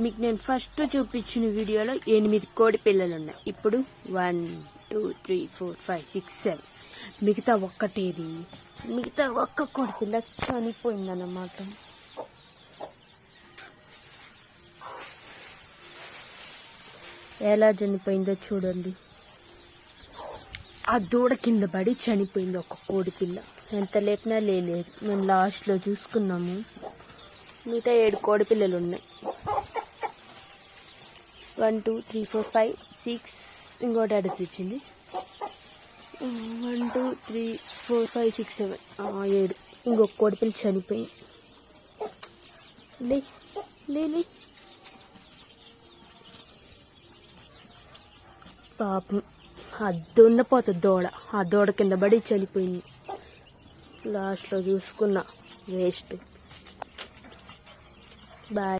మీకు నేను ఫస్ట్ చూపించిన వీడియోలో 8 కోడి పిల్లలు ఉన్నాయి. ఇప్పుడు 1 2 3 4 5 6 7 మిగతా ఒక్క కోడి పిల్ల చనిపోయిందన్నమాట. ఎలా చనిపోయిందో చూడండి. ఆ దూడ కింద పడి చనిపోయింది ఒక కోడి పిల్ల. ఎంత లేపినా లేదు. మేము లాస్ట్లో చూసుకున్నాము. మిగతా 7 కోడి పిల్లలు ఉన్నాయి. 1 2 3 4 5 6 ఇంకోటి అడ్రస్ ఇచ్చింది. 1 2 3 4 5 6 7 7. ఇంకొక కోడి పిల్ల చనిపోయింది. లే పాపం దున్నపోతుంది దూడ. ఆ దూడ కింద పడి చనిపోయింది. లాస్ట్లో చూసుకున్నా వేస్ట్. బాయ్.